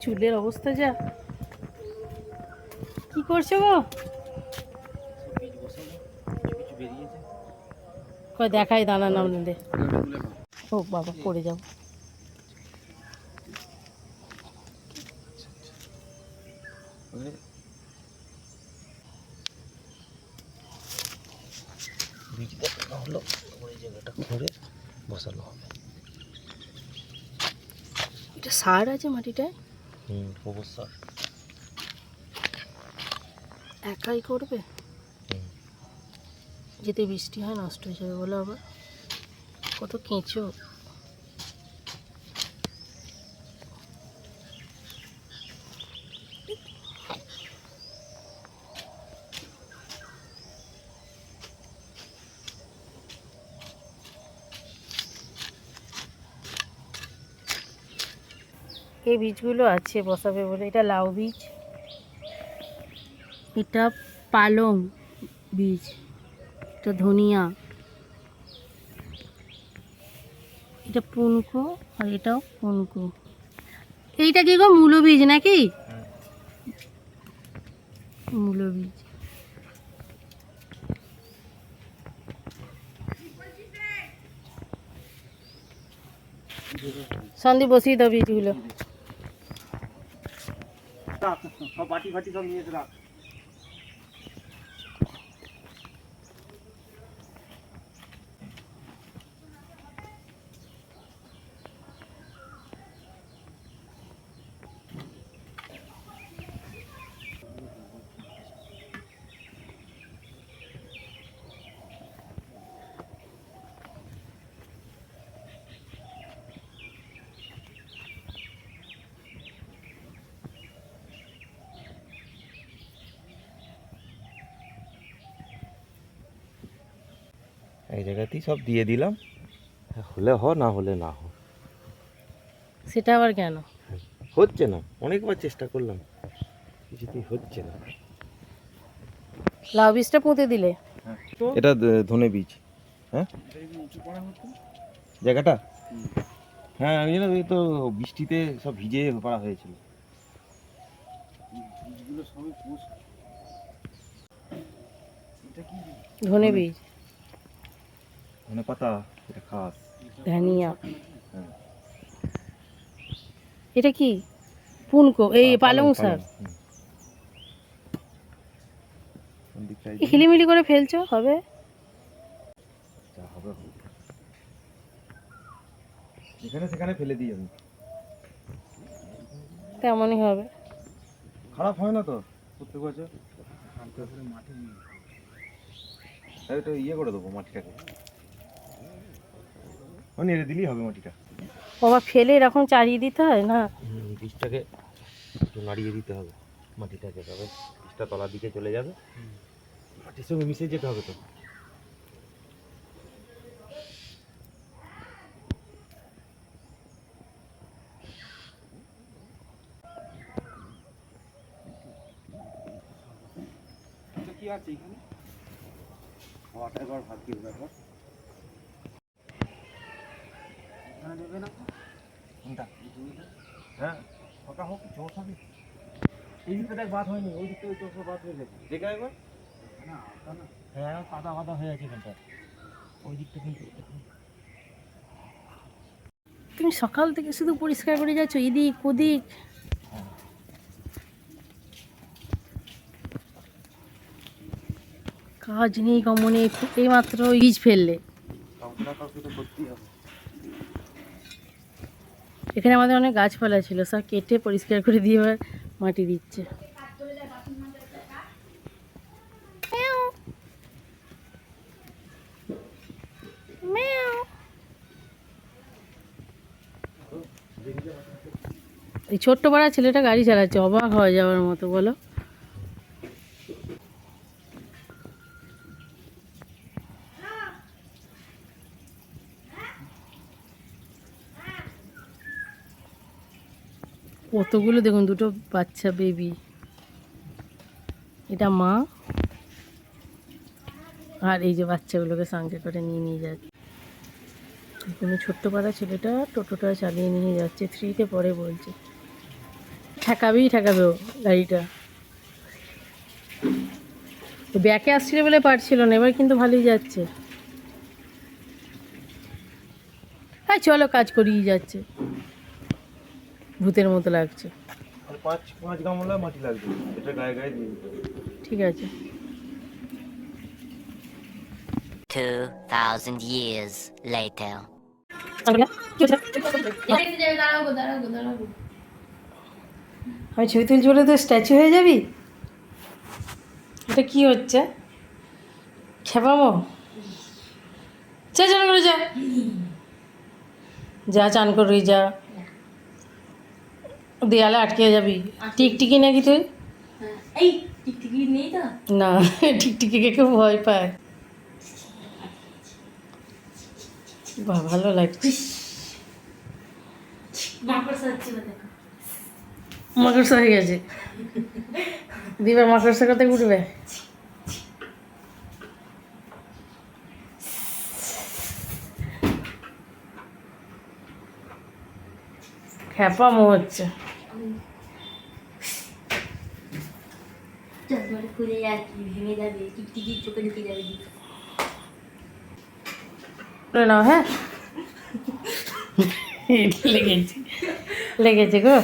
চুলের অবস্থা যা, কি করছো গো? কয় দেখাই দানা নাম দে। ও বাবা, পড়ে যাও। বসালো হবে। এটা সার আছে মাটিটায়, গোবর সার একাই করবে। যেতে বৃষ্টি হয় নষ্ট হয়ে যাবে বলে আবার কত কেঁচো। এই বীজগুলো আছে বসাবে বলে। এটা লাউ বীজ, এটা পালং বীজ, এটা ধনিয়া, এটা পুনকো, আর এটাও পুনকো। এইটা কি গো, মূলো বীজ নাকি? মূলো বীজ। সন্দীপ বসিয়ে দাও বীজগুলো। সব বাটি ফাটি সব নিয়ে রাখ। এই জায়গাতেই সব দিয়ে দিলাম, হলে হ না হলে না হ। সেটা আবার কেন? হচ্ছে না, অনেকবার চেষ্টা করলাম, কিছুতেই হচ্ছে না। লাউ বীজটা পুঁতে দিলে? এটা ধনে বীজ। হ্যাঁ, জায়গাটা হ্যাঁ আমি জানি, ওই তো বৃষ্টিতে সব ভিজে পড়া হয়েছিল। ধনে বীজ, ধনে পাতা, এটা খাস। ধনিয়া, হ্যাঁ, এটা কি? পুনকো, এই পালং শাক। হিলিমিলি করে ফেলছো, হবে? হবে, যেখানে সেখানে ফেলে দিই আমি, তেমনই হবে। খারাপ হয় না তো প্রত্যেক বছর। এটা ইয়ে করে দেবো মাটিটাকে, নেড়ে দিলেই হবে মাটিটা। আবার ফেলে এরকম চারিয়ে দিতে হয় না? বীজটাকে একটু নাড়িয়ে দিতে হবে মাটিটাকে, তবে বীজটা তলার দিকে চলে যাবে, মাটির সঙ্গে মিশে যেতে হবে তো। কি আছে এখানে? ওয়াটার ঘর ভাত দিয়ে ব্যাপার এখানে দেবে না কোনটা? হ্যাঁ, ফাঁকা হোক, জোর হবে। এই দিকটা দেখ বাদ হয়নি, ওই দিকটা ওই চোখে বাদ হয়ে গেছে। দেখে একবার না, হ্যাঁ কাদা কাদা হয়ে আছে এখানটা, ওই দিকটা কিন্তু। তুমি সকাল থেকে শুধু পরিষ্কার করে যাচ্ছ এদিক ওদিক। কাজ নেই কমনে, এই মাত্র বীজ ফেললে। এখানে আমাদের অনেক গাছপালা ছিল, সব কেটে পরিষ্কার করে দিয়ে এবার মাটি দিচ্ছে। এই ছোট্ট পাড়া ছেলেটা গাড়ি চালাচ্ছে, অবাক হয়ে যাওয়ার মতো, বলো। কতগুলো দেখুন, দুটো বাচ্চা বেবি, এটা মা, আর এই যে বাচ্চাগুলোকে সঙ্গে করে নিয়ে নিয়ে যাচ্ছে। কোনো ছোট্ট পাড়া ছেলেটা টোটোটা চালিয়ে নিয়ে যাচ্ছে, 3-তে পড়ে বলছে। ঠেকাবে ও গাড়িটা। ব্যাকে আসছিল বলে পারছিল না, এবার কিন্তু ভালোই যাচ্ছে। হ্যাঁ চলো, কাজ করিয়ে যাচ্ছে, ভূতের মতো লাগছে। আর পাঁচ গামলা মাটি লাগবে, এটা গায়ে গায়ে দিয়ে দিতে হবে। ঠিক আছে। 2,000 years later. আমি ছবি তুলছি বলে তো স্ট্যাচু হয়ে যাবি? এটা কি হচ্ছে? খেপামো? চান করে যা, যা চান করে যা, দেয়ালে আটকে যাবি। টিকটিকি নাকি তুই? এই টিকটিকি নেই তো? না, টিকটিকিকে কেউ ভয় পায়। বাহ, ভালো লাগছে। মাকড়সা হচ্ছে দেখো। মাকড়সা হয়ে গেছে। দিবা মাকড়সা কোথায় উঠবে? খ্যাপামো হচ্ছে। চশমাটা খুলে আর কি ভেঙে যাবে, টিকটিকি চোখে ঢুকে যাবে। করে নাও, হ্যাঁ। লেগেছে গো।